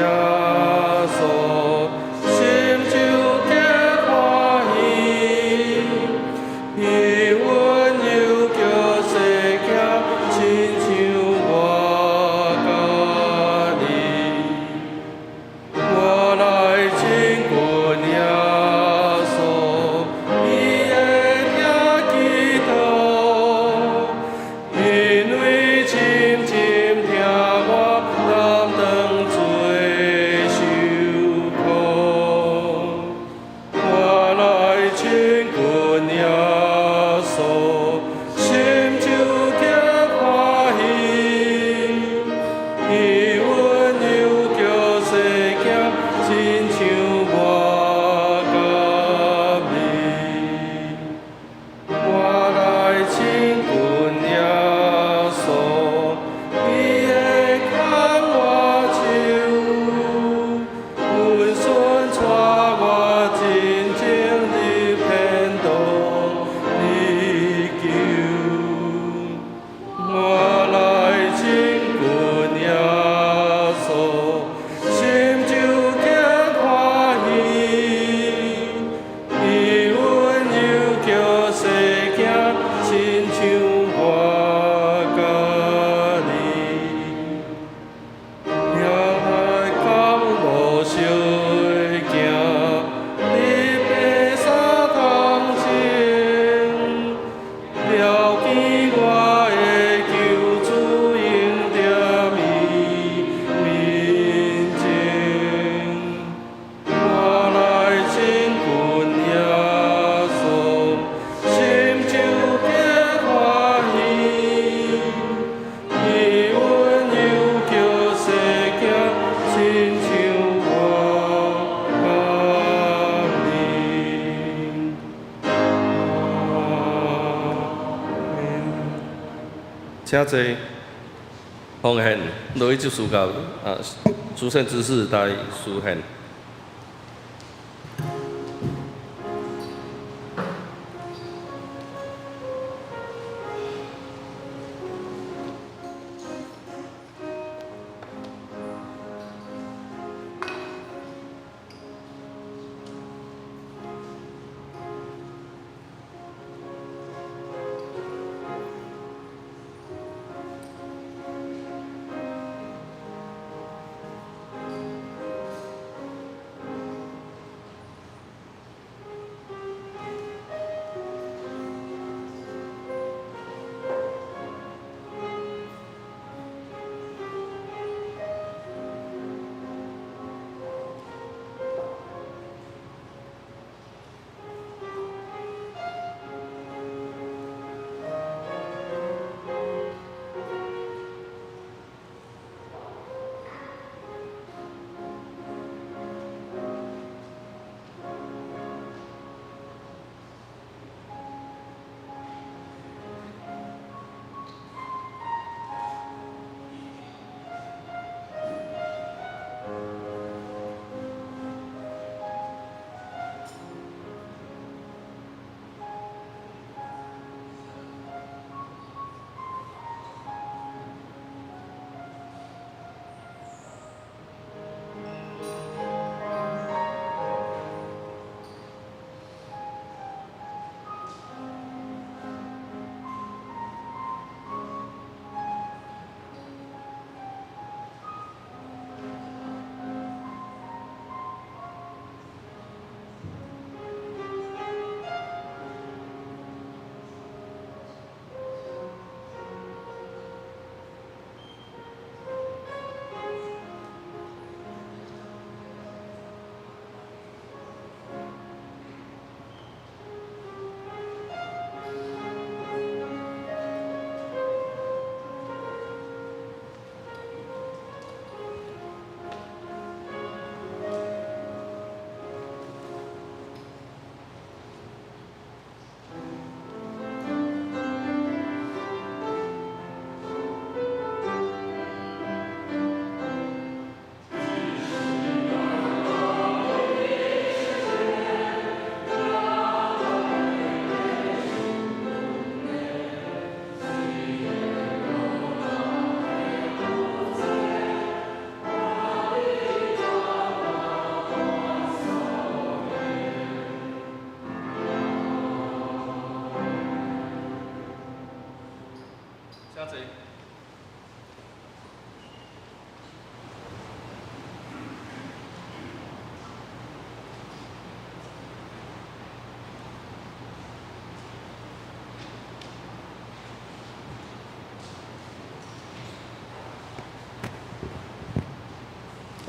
稣，心就结欢喜，伊温柔叫世界亲像我甲你。我来亲近耶稣，伊会听祈祷，因为深深听我担当罪受苦。我来亲近耶稣，心就结欢喜，伊温柔叫世界亲像我甲你。我来亲近耶稣，伊会牵我手，温顺带我真正入天堂里求。我来亲近耶稣，心就结欢喜，伊温柔叫世界亲像我甲你。也来到路上行，你白衫同情，了见我的救主应在面前。我来亲近耶稣，心就结欢喜，伊温柔叫世界亲像我甲你。请坐，奉献落去接受到主圣之事来书献。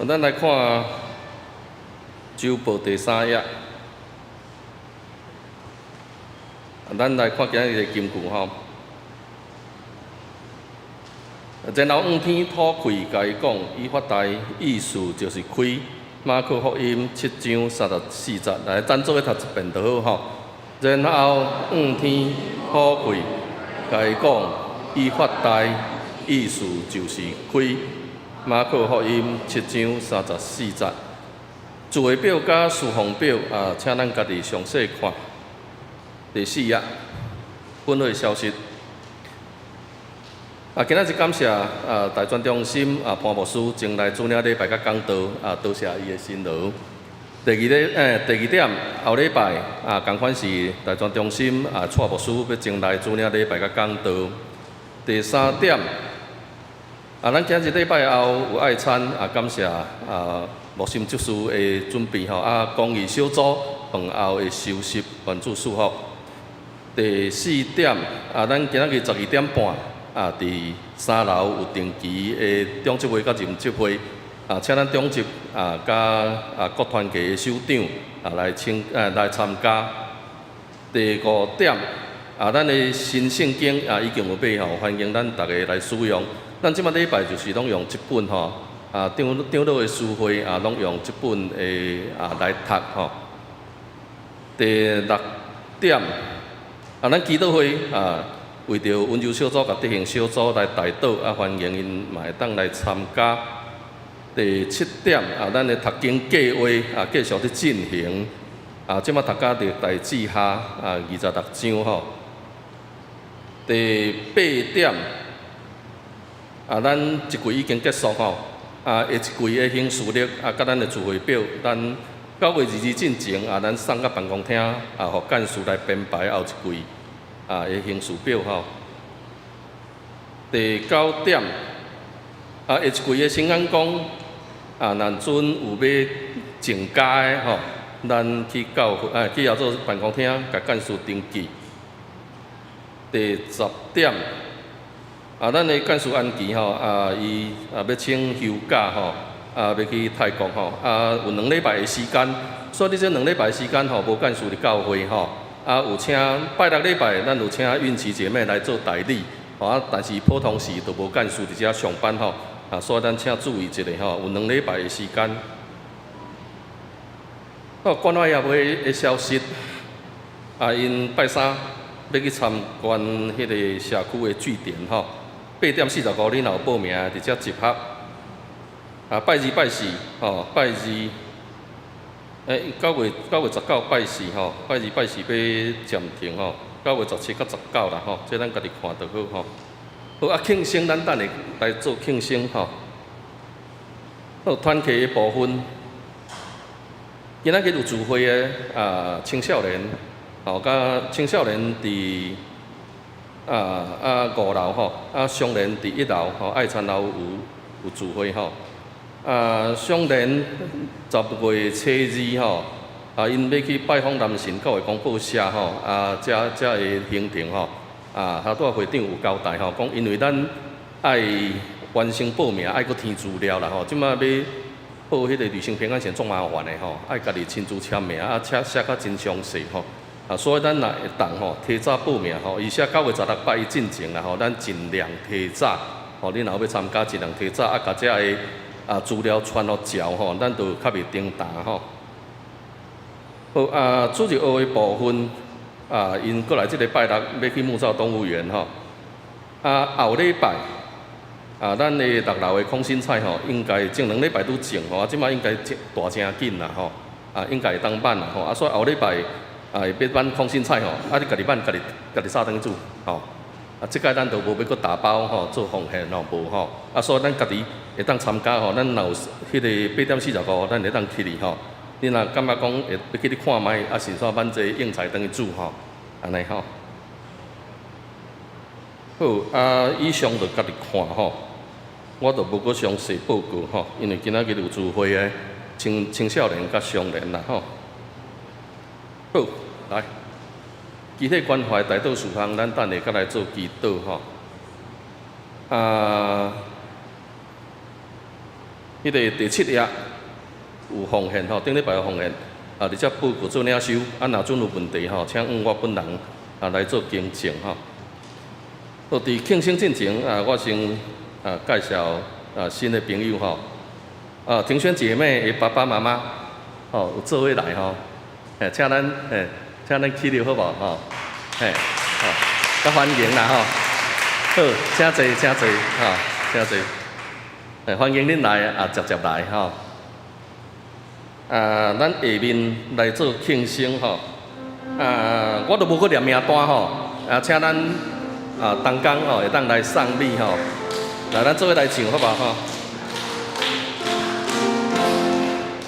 咱来看周报第3页。咱来看今日的金句吼。然后5天吐气，甲伊讲，伊发呆，意思就是开马可福音7章34节，来咱做个读一遍就好吼。然后5天吐气，甲伊讲，伊发呆，意思就是开马可福音7章34节。字汇表甲事项表请咱家己详细看。第4页，本会消息。今仔日感谢大专中心潘牧师前来主领礼拜甲讲道多谢伊的辛劳。第二点，后礼拜同款是大专中心蔡牧师要前来主领礼拜甲讲道。第3点，咱今日礼拜后有爱餐感谢木心执事的准备吼公益小组饭后的收拾，愿主祝福。第4点，咱今仔日12点半。伫3楼有定期的中执会甲任执会，请咱中执甲各团体的首长来参加。第5点，咱的新圣经已经有买吼，欢迎咱大家来使用。咱即摆礼拜就是拢用这本吼，长老的书会拢用这本的来读吼。第6点，咱祈祷会为着温柔小组甲德行小组来带导，欢迎因嘛会当来参加。第7点，咱的读经计划继续伫进行，即马读到着第志下26章吼。第8点，咱一季已经结束吼，下一季的行事历甲咱的聚会表，咱9月22进前咱送到办公厅互干事来编排后一季。的行事表吼。第9点，下一季的新安讲，若准有要增加的吼，咱去去后座办公厅甲干事登记。第10点，咱的干事安琪吼，伊要请休假吼，要去泰国吼，有2礼拜的时间，所以这2礼拜的时间吼，无干事伫教会吼。有请拜6礼拜，咱有请孕期姐妹来做代理，但是普通时都无干事伫遮上班吼，所以咱请注意一下吼，有2礼拜的时间。关爱协会的消息，因拜3要去参观迄个社区的据点吼，8点45分恁若有报名，伫遮集合。拜2拜4吼，拜2。9月19拜4吼，拜2拜4要暂停吼，9月17到19啦吼，这咱家己看就好吼。好庆生咱等下来做庆生吼。好团契的部分，今仔日有聚会的青少年，吼，甲青少年伫5楼吼，少年伫1楼吼，爱餐楼有聚会吼。少年10月初2吼，因要去拜访南神教会公报社吼，遮会行程吼，校长会长有交代吼，讲因为咱爱完成报名，爱搁填资料啦吼，即马要报迄个旅行平安险足麻烦的吼，爱家己亲自签名，写较真详细吼，所以咱若会当吼提早报名吼，而且9月16拜一进前啦吼，咱尽量提早吼，你若要参加，尽量提早甲遮个。资料传互照吼，咱就较袂登达吼。好主日学的部分因过来即个拜6要去木造动物园吼。后礼拜咱的6楼的空心菜吼，应该前2礼拜拄种吼，即摆应该大正紧啦吼，应该会当挽啦吼。所以后礼拜要挽空心菜吼，你家己挽家己扫灯煮吼。即摆咱就无要搁打包吼，做奉献吼无吼。所以咱家己会当参加吼，咱若有迄个8点45，咱会当去哩吼。你若感觉讲会要去你看卖，是煞挽这用菜等去煮吼，安尼吼。好以上就家己看吼，我就无搁详细报告吼，因为今仔日有聚会的青少年甲少年啦吼。好，来。具体关怀大道事项，咱等下再来做祈祷吼。迄个第7页有奉献吼，顶礼拜有奉献，直接报告做领袖。若准有问题吼，请我本人来做更正吼。伫庆生进前我先介绍新的朋友吼。庭轩姐妹的爸爸妈妈有做伙来吼，请咱起立好无吼？较欢迎啦吼。好，请坐，请坐吼，请坐。欢迎恁来直接来吼。咱下面来做庆生吼。我都无去念名单吼。请咱同工吼会当来送礼吼。来，咱做伙来唱好无吼？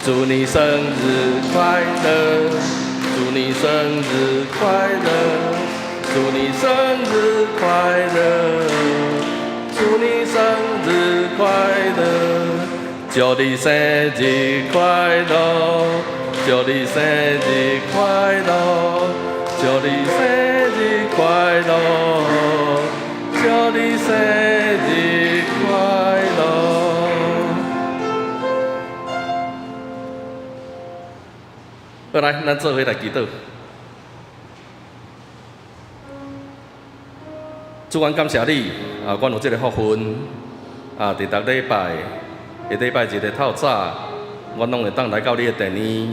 祝你生日快乐，祝你生日快乐，祝你生日快乐，祝你生日快乐，祝你生日快乐，祝你生日快乐，祝你生日快乐，祝你生日快乐。好，来，咱做伙来祈祷。主，阮感谢你，阮有这个福分，伫逐礼拜，礼拜日的透早，阮拢会当来到你的殿里，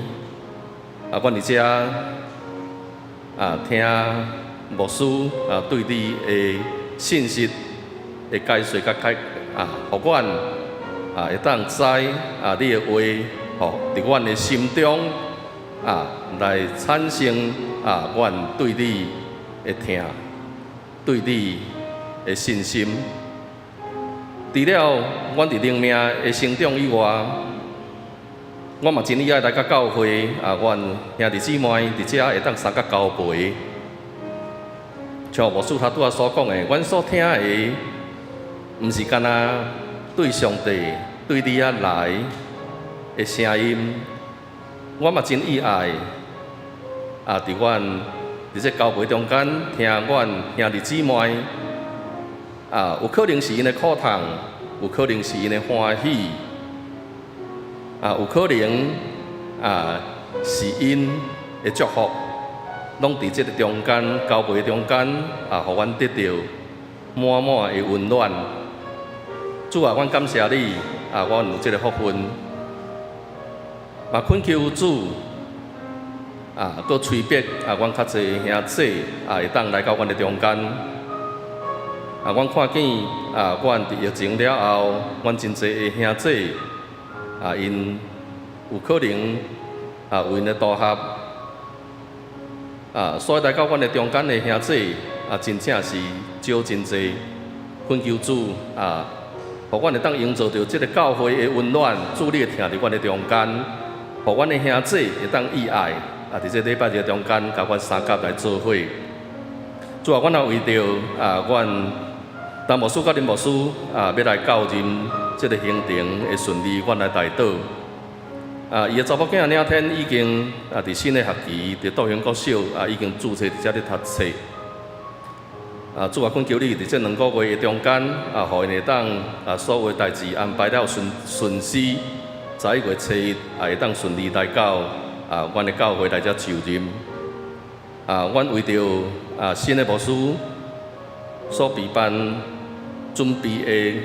阮伫遮，听牧师对你的信息的解说甲互阮会当知你的话，伫阮的心中。来产生阮对你的听，对你的信心。除了阮伫灵命的成长以外，我嘛真意爱来到教会，阮兄弟姊妹伫遮会当相甲交陪。像牧师他拄仔所讲的，阮所听的，毋是干那对上帝、对你来的声音。我嘛真意爱，伫阮伫这交陪中间听阮兄弟姊妹，有可能是因的苦痛，有可能是因的欢喜，有可能是因的祝福，拢伫这个中间交陪中间，互阮得到满满的温暖。主啊，阮感谢你，阮有这个福分。嘛，恳求主搁催逼阮较侪兄弟会当来到阮的中间。阮看见阮伫疫情了后，阮真侪的兄弟因有可能有因的大合所以来到阮的中间的兄弟真正是少真侪。恳求主互阮会当营造着即个教会的温暖，主你会听伫阮的中间。互阮的兄弟会当意爱，伫这礼拜日中间，甲阮三甲来做伙。主啊，阮也为着阮陈牧师甲林牧师要来教任这个行程会顺利，阮来代祷。伊的查某囝领天已经伫新的学期，伫杜兴国小已经注册伫遮咧读册。主啊，恳求你伫这2个月的中间，互因会当所有代志安排了顺遂。11月7日会当顺利来到阮的教会来遮就任。阮为着新的牧师所备办准备的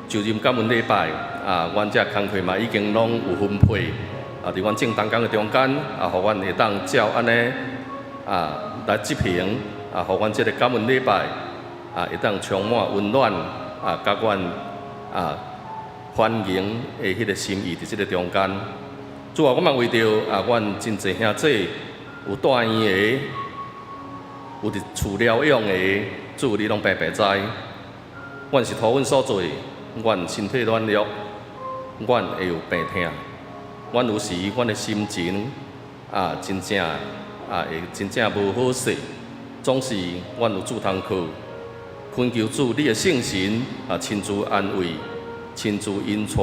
就任感恩礼拜，阮遮工课嘛已经拢有分配，伫阮正当工的中间，互阮会当照安尼来执行，互阮这个感恩礼拜会当充满温暖，甲阮欢迎的迄个心意伫即个中间。主啊，我嘛为着阮真侪兄弟有住院的，有伫厝疗养的，主你拢白白知。阮是托阮所做，阮身体软弱，阮会有病痛，阮有时阮的心情真正会真正无好势，总是阮有主通靠，恳求主你的圣神亲自安慰。亲自引带，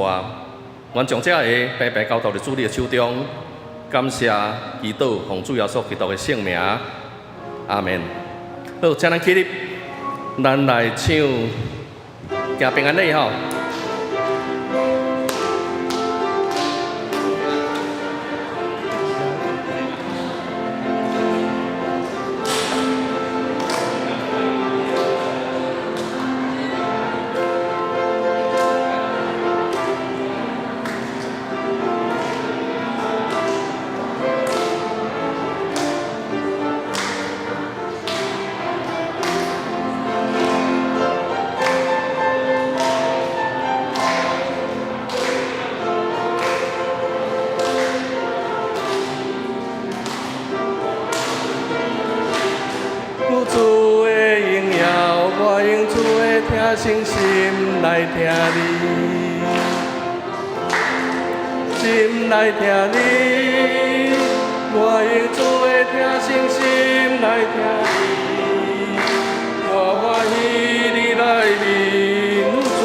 阮将这个白白交到伫主你的手中，感谢祈祷，奉主耶稣基督的圣名，阿门。好，请咱起立，咱来唱《行平安礼》吼。心心来听你，心来听你，我用主的听心心来听你，我欢喜你来面主，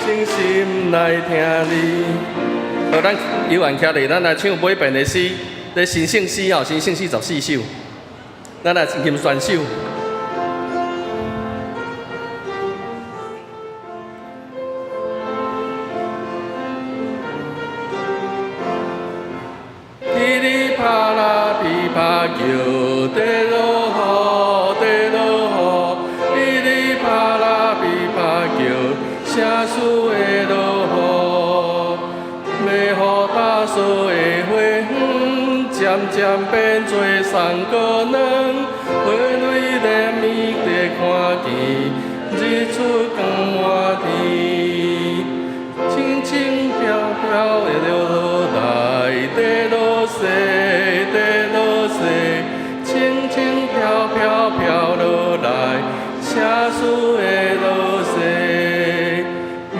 心心来听你。好，咱有缘徛咧，咱来唱尾遍的诗，咧神圣诗哦，神圣诗14首，咱来吟选首。噼里啪啦噼啪叫，地落雨，地落雨，噼里啪啦噼啪叫，城市的落雨，要予打扫的花园渐渐变做山高软，花蕊连绵地看见，日出光满天，轻轻飘飘的流落来，地落西，地落西，轻轻飘飘飘落来，城市的落西，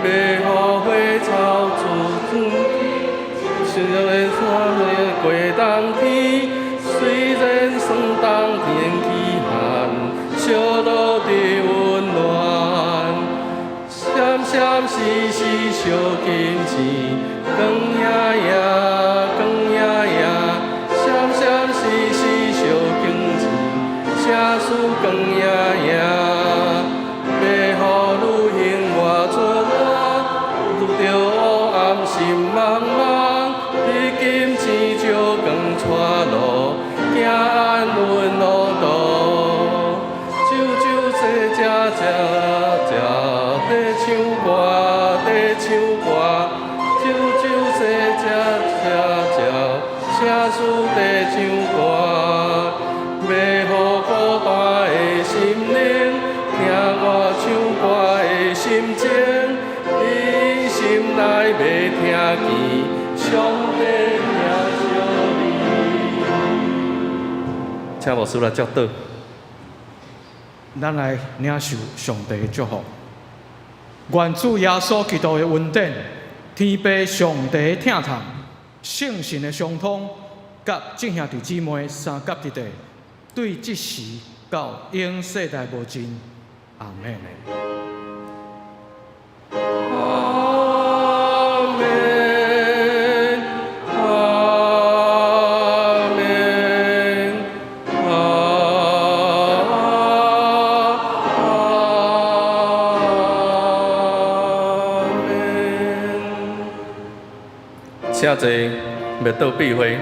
要予花草自虽然山过冬天，虽然霜冬天气寒，小路的温暖，闪闪烁烁小金钱，光夜夜，光夜夜，闪闪烁烁小金钱，城市光夜夜，要予女行外出啊，拄着黑暗心茫茫。金钱照光带路，行安稳路途。酒酒细只只只，在唱歌，在唱歌。酒酒细只只只，城市在唱歌。要予孤单的心灵，听我唱歌的心情，你心内要听见。上帝听小你，请牧师来教导。咱来领受上帝的祝福。愿主耶稣基督的恩典、天父上帝的疼痛、圣神的相通，甲众兄弟姊妹三甲一地，对即时到永世代无尽。阿门。请坐，灭道避讳。